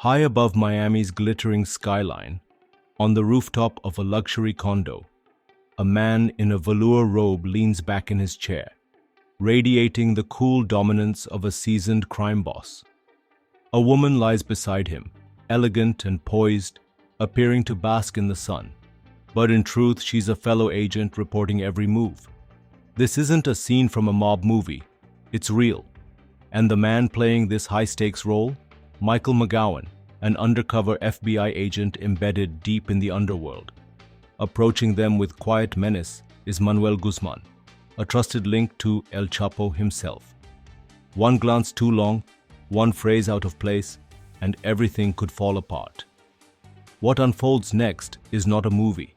High above Miami's glittering skyline, on the rooftop of a luxury condo, a man in a velour robe leans back in his chair, radiating the cool dominance of a seasoned crime boss. A woman lies beside him, elegant and poised, appearing to bask in the sun. But in truth, she's a fellow agent reporting every move. This isn't a scene from a mob movie. It's real. And the man playing this high-stakes role? Michael McGowan, an undercover FBI agent embedded deep in the underworld. Approaching them with quiet menace is Manuel Guzman, a trusted link to El Chapo himself. One glance too long, one phrase out of place, and everything could fall apart. What unfolds next is not a movie.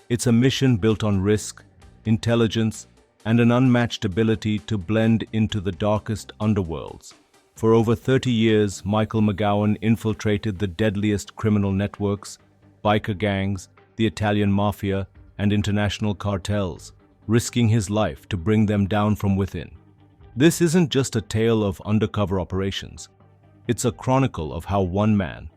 It's a mission built on risk, intelligence, and an unmatched ability to blend into the darkest underworlds. For over 30 years, Michael McGowan infiltrated the deadliest criminal networks, biker gangs, the Italian mafia, and international cartels, risking his life to bring them down from within. This isn't just a tale of undercover operations. It's a chronicle of how one man,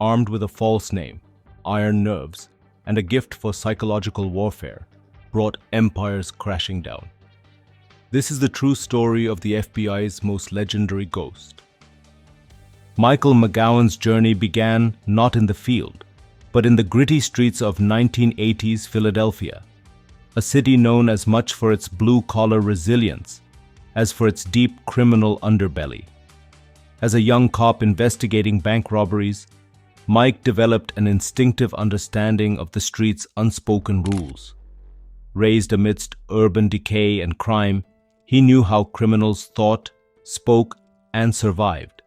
armed with a false name, iron nerves, and a gift for psychological warfare, brought empires crashing down. This is the true story of the FBI's most legendary ghost. Michael McGowan's journey began not in the field, but in the gritty streets of 1980s Philadelphia, a city known as much for its blue-collar resilience as for its deep criminal underbelly. As a young cop investigating bank robberies, Mike developed an instinctive understanding of the street's unspoken rules. Raised amidst urban decay and crime, he knew how criminals thought, spoke, and survived.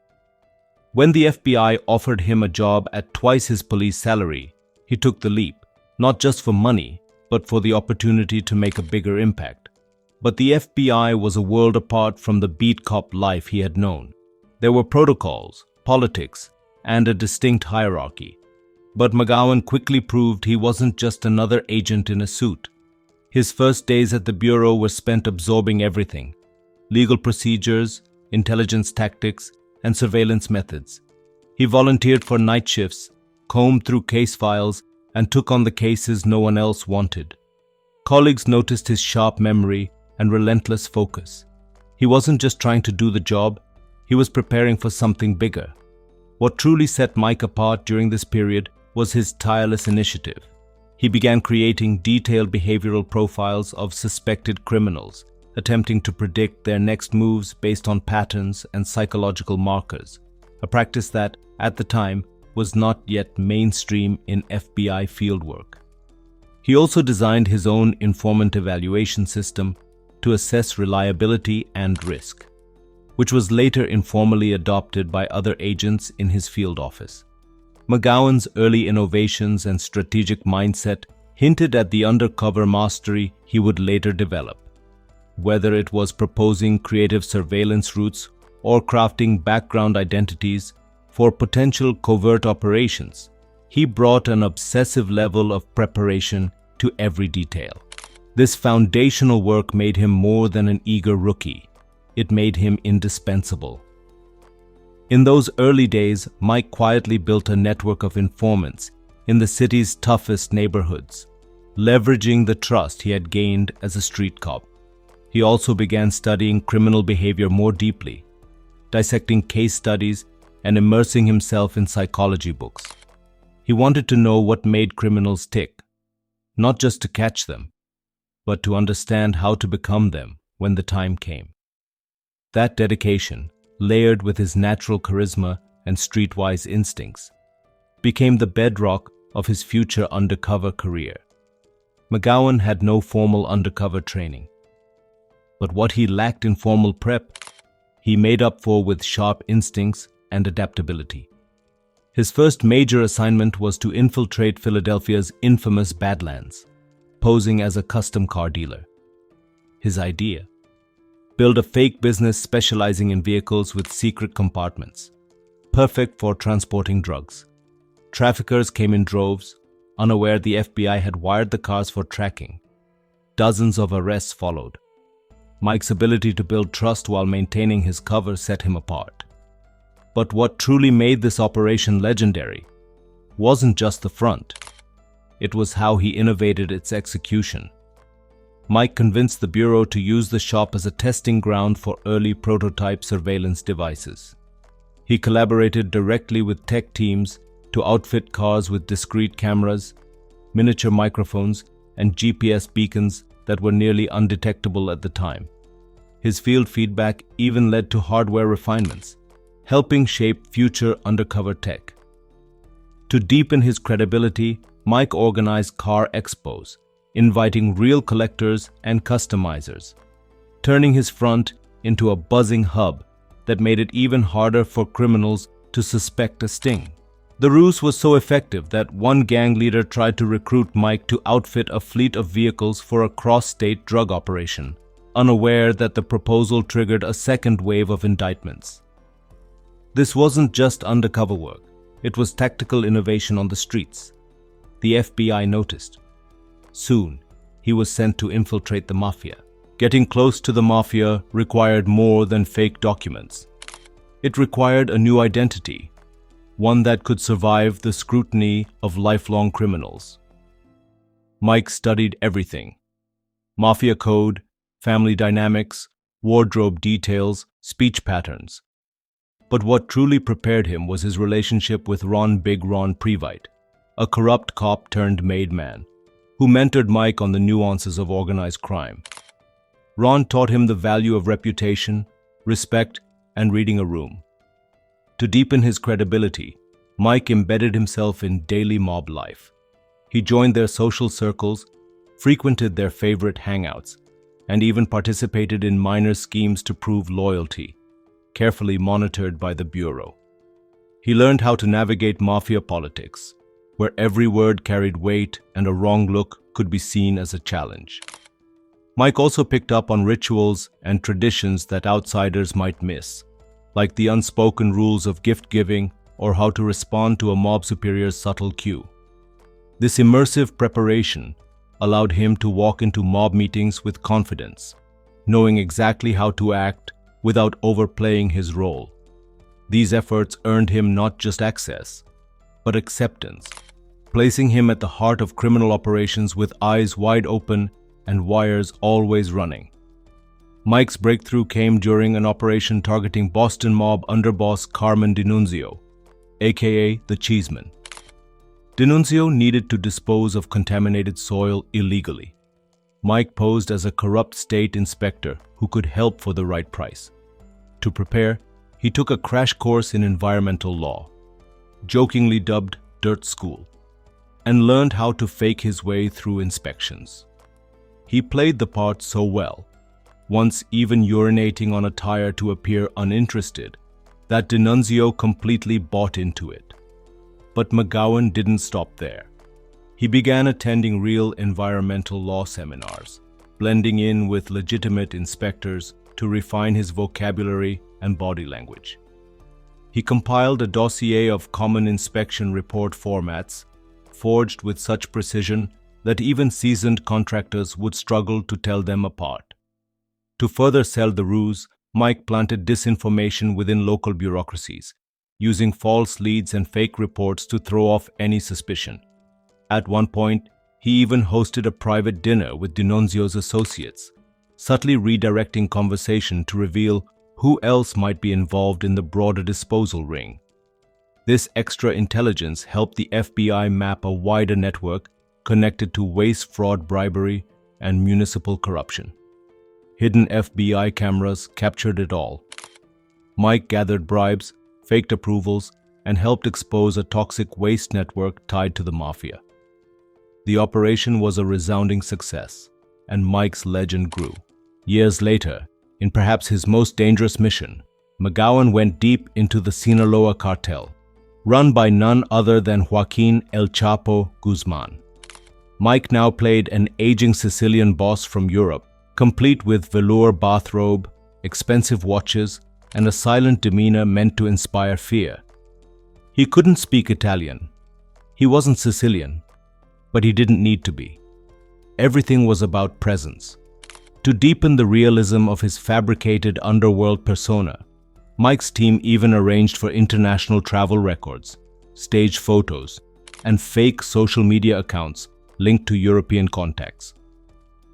When the FBI offered him a job at twice his police salary, he took the leap, not just for money, but for the opportunity to make a bigger impact. But the FBI was a world apart from the beat cop life he had known. There were protocols, politics, and a distinct hierarchy. But McGowan quickly proved he wasn't just another agent in a suit. His first days at the bureau were spent absorbing everything: legal procedures, intelligence tactics, and surveillance methods. He volunteered for night shifts, combed through case files, and took on the cases no one else wanted. Colleagues noticed his sharp memory and relentless focus. He wasn't just trying to do the job, he was preparing for something bigger. What truly set Mike apart during this period was his tireless initiative. He began creating detailed behavioral profiles of suspected criminals, attempting to predict their next moves based on patterns and psychological markers, a practice that, at the time, was not yet mainstream in FBI fieldwork. He also designed his own informant evaluation system to assess reliability and risk, which was later informally adopted by other agents in his field office. McGowan's early innovations and strategic mindset hinted at the undercover mastery he would later develop. Whether it was proposing creative surveillance routes or crafting background identities for potential covert operations, he brought an obsessive level of preparation to every detail. This foundational work made him more than an eager rookie. It made him indispensable. In those early days, Mike quietly built a network of informants in the city's toughest neighborhoods, leveraging the trust he had gained as a street cop. He also began studying criminal behavior more deeply, dissecting case studies and immersing himself in psychology books. He wanted to know what made criminals tick, not just to catch them, but to understand how to become them when the time came. That dedication, layered with his natural charisma and streetwise instincts, became the bedrock of his future undercover career. McGowan had no formal undercover training, but what he lacked in formal prep, he made up for with sharp instincts and adaptability. His first major assignment was to infiltrate Philadelphia's infamous Badlands, posing as a custom car dealer. His idea: build a fake business specializing in vehicles with secret compartments, perfect for transporting drugs. Traffickers came in droves, unaware the FBI had wired the cars for tracking. Dozens of arrests followed. Mike's ability to build trust while maintaining his cover set him apart. But what truly made this operation legendary wasn't just the front. It was how he innovated its execution. Mike convinced the Bureau to use the shop as a testing ground for early prototype surveillance devices. He collaborated directly with tech teams to outfit cars with discrete cameras, miniature microphones, and GPS beacons that were nearly undetectable at the time. His field feedback even led to hardware refinements, helping shape future undercover tech. To deepen his credibility, Mike organized car expos, inviting real collectors and customizers, turning his front into a buzzing hub that made it even harder for criminals to suspect a sting. The ruse was so effective that one gang leader tried to recruit Mike to outfit a fleet of vehicles for a cross-state drug operation, unaware that the proposal triggered a second wave of indictments. This wasn't just undercover work, it was tactical innovation on the streets. The FBI noticed. Soon, he was sent to infiltrate the mafia. Getting close to the mafia required more than fake documents. It required a new identity, one that could survive the scrutiny of lifelong criminals. Mike studied everything: mafia code, family dynamics, wardrobe details, speech patterns. But what truly prepared him was his relationship with Big Ron Previte, a corrupt cop turned made man, who mentored Mike on the nuances of organized crime. Ron taught him the value of reputation, respect, and reading a room. To deepen his credibility, Mike embedded himself in daily mob life. He joined their social circles, frequented their favorite hangouts, and even participated in minor schemes to prove loyalty, carefully monitored by the Bureau. He learned how to navigate mafia politics, where every word carried weight and a wrong look could be seen as a challenge. Mike also picked up on rituals and traditions that outsiders might miss, like the unspoken rules of gift-giving or how to respond to a mob superior's subtle cue. This immersive preparation allowed him to walk into mob meetings with confidence, knowing exactly how to act without overplaying his role. These efforts earned him not just access, but acceptance, placing him at the heart of criminal operations with eyes wide open and wires always running. Mike's breakthrough came during an operation targeting Boston mob underboss Carmen D'Annunzio, aka the Cheeseman. D'Annunzio needed to dispose of contaminated soil illegally. Mike posed as a corrupt state inspector who could help for the right price. To prepare, he took a crash course in environmental law, jokingly dubbed Dirt School, and learned how to fake his way through inspections. He played the part so well, once even urinating on a tire to appear uninterested, that D'Annunzio completely bought into it. But McGowan didn't stop there. He began attending real environmental law seminars, blending in with legitimate inspectors to refine his vocabulary and body language. He compiled a dossier of common inspection report formats, forged with such precision that even seasoned contractors would struggle to tell them apart. To further sell the ruse, Mike planted disinformation within local bureaucracies, using false leads and fake reports to throw off any suspicion. At one point, he even hosted a private dinner with D'Annunzio's associates, subtly redirecting conversation to reveal who else might be involved in the broader disposal ring. This extra intelligence helped the FBI map a wider network connected to waste, fraud, bribery, and municipal corruption. Hidden FBI cameras captured it all. Mike gathered bribes, faked approvals, and helped expose a toxic waste network tied to the mafia. The operation was a resounding success, and Mike's legend grew. Years later, in perhaps his most dangerous mission, McGowan went deep into the Sinaloa cartel, run by none other than Joaquin El Chapo Guzman. Mike now played an aging Sicilian boss from Europe, complete with velour bathrobe, expensive watches, and a silent demeanor meant to inspire fear. He couldn't speak Italian. He wasn't Sicilian, but he didn't need to be. Everything was about presence. To deepen the realism of his fabricated underworld persona, Mike's team even arranged for international travel records, staged photos, and fake social media accounts linked to European contacts.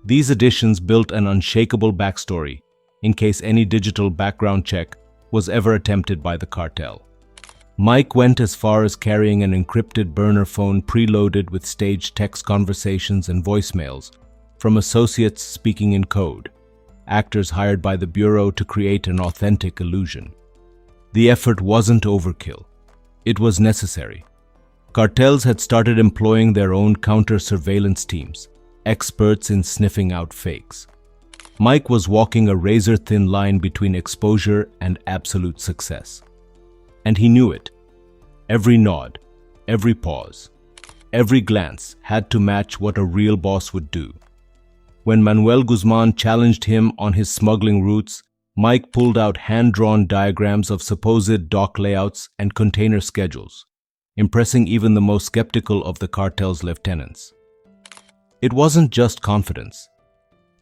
These additions built an unshakable backstory in case any digital background check was ever attempted by the cartel. Mike went as far as carrying an encrypted burner phone preloaded with staged text conversations and voicemails from associates speaking in code, actors hired by the Bureau to create an authentic illusion. The effort wasn't overkill. It was necessary. Cartels had started employing their own counter-surveillance teams, experts in sniffing out fakes. Mike was walking a razor-thin line between exposure and absolute success. And he knew it. Every nod, every pause, every glance had to match what a real boss would do. When Manuel Guzman challenged him on his smuggling routes, Mike pulled out hand-drawn diagrams of supposed dock layouts and container schedules, impressing even the most skeptical of the cartel's lieutenants. It wasn't just confidence.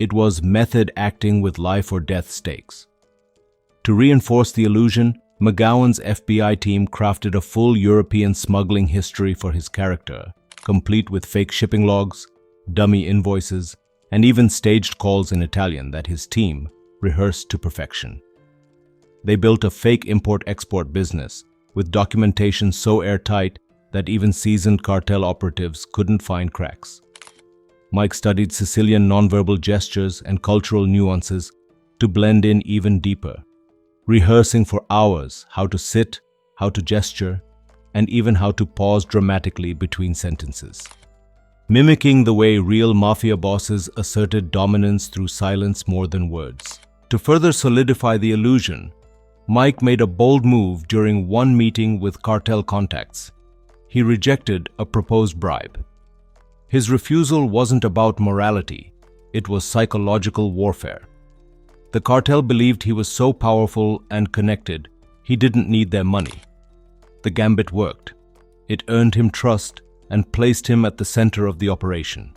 It was method acting with life or death stakes. To reinforce the illusion, McGowan's FBI team crafted a full European smuggling history for his character, complete with fake shipping logs, dummy invoices, and even staged calls in Italian that his team rehearsed to perfection. They built a fake import-export business with documentation so airtight that even seasoned cartel operatives couldn't find cracks. Mike studied Sicilian nonverbal gestures and cultural nuances to blend in even deeper, rehearsing for hours how to sit, how to gesture, and even how to pause dramatically between sentences. Mimicking the way real mafia bosses asserted dominance through silence more than words. To further solidify the illusion, Mike made a bold move during one meeting with cartel contacts. He rejected a proposed bribe. His refusal wasn't about morality, it was psychological warfare. The cartel believed he was so powerful and connected, he didn't need their money. The gambit worked. It earned him trust and placed him at the center of the operation.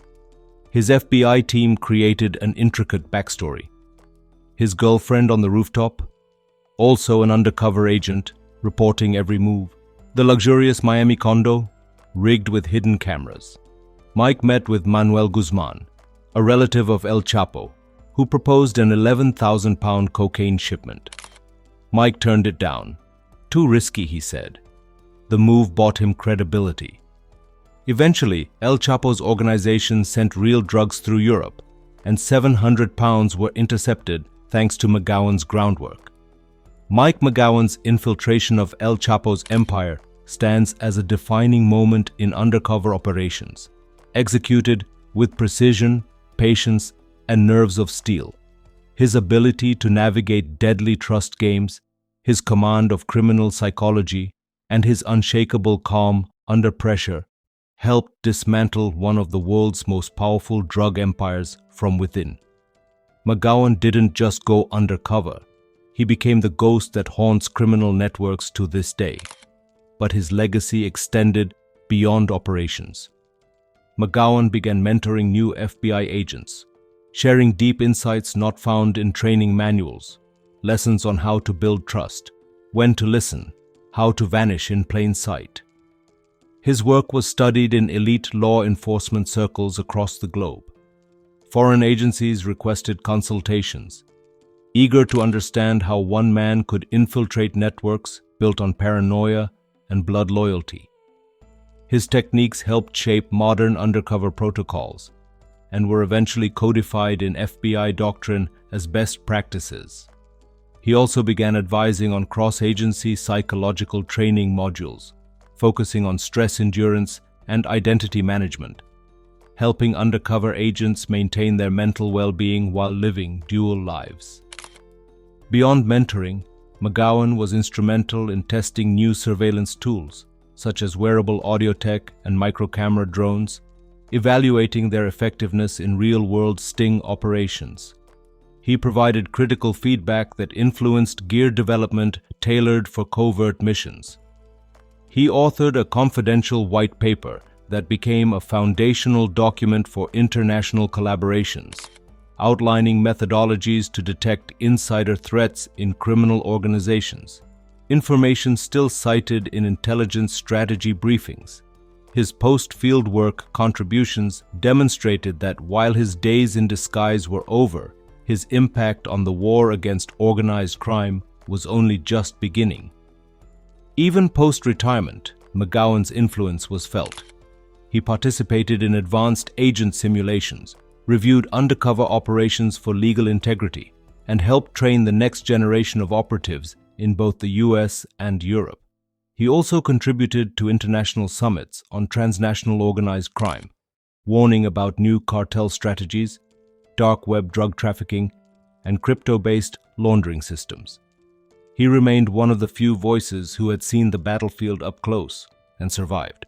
His FBI team created an intricate backstory. His girlfriend on the rooftop, also an undercover agent, reporting every move. The luxurious Miami condo, rigged with hidden cameras. Mike met with Manuel Guzman, a relative of El Chapo, who proposed an 11,000-pound cocaine shipment. Mike turned it down. Too risky, he said. The move bought him credibility. Eventually, El Chapo's organization sent real drugs through Europe, and 700 pounds were intercepted thanks to McGowan's groundwork. Mike McGowan's infiltration of El Chapo's empire stands as a defining moment in undercover operations, executed with precision, patience, and nerves of steel. His ability to navigate deadly trust games, his command of criminal psychology, and his unshakable calm under pressure helped dismantle one of the world's most powerful drug empires from within. McGowan didn't just go undercover. He became the ghost that haunts criminal networks to this day. But his legacy extended beyond operations. McGowan began mentoring new FBI agents, sharing deep insights not found in training manuals, lessons on how to build trust, when to listen, how to vanish in plain sight. His work was studied in elite law enforcement circles across the globe. Foreign agencies requested consultations, eager to understand how one man could infiltrate networks built on paranoia and blood loyalty. His techniques helped shape modern undercover protocols and were eventually codified in FBI doctrine as best practices. He also began advising on cross-agency psychological training modules, focusing on stress endurance and identity management, helping undercover agents maintain their mental well-being while living dual lives. Beyond mentoring, McGowan was instrumental in testing new surveillance tools, such as wearable audio tech and microcamera drones, evaluating their effectiveness in real-world sting operations. He provided critical feedback that influenced gear development tailored for covert missions. He authored a confidential white paper that became a foundational document for international collaborations, outlining methodologies to detect insider threats in criminal organizations. Information still cited in intelligence strategy briefings. His post-field work contributions demonstrated that while his days in disguise were over, his impact on the war against organized crime was only just beginning. Even post-retirement, McGowan's influence was felt. He participated in advanced agent simulations, reviewed undercover operations for legal integrity, and helped train the next generation of operatives in both the US and Europe. He also contributed to international summits on transnational organized crime, warning about new cartel strategies, dark web drug trafficking, and crypto-based laundering systems. He remained one of the few voices who had seen the battlefield up close and survived.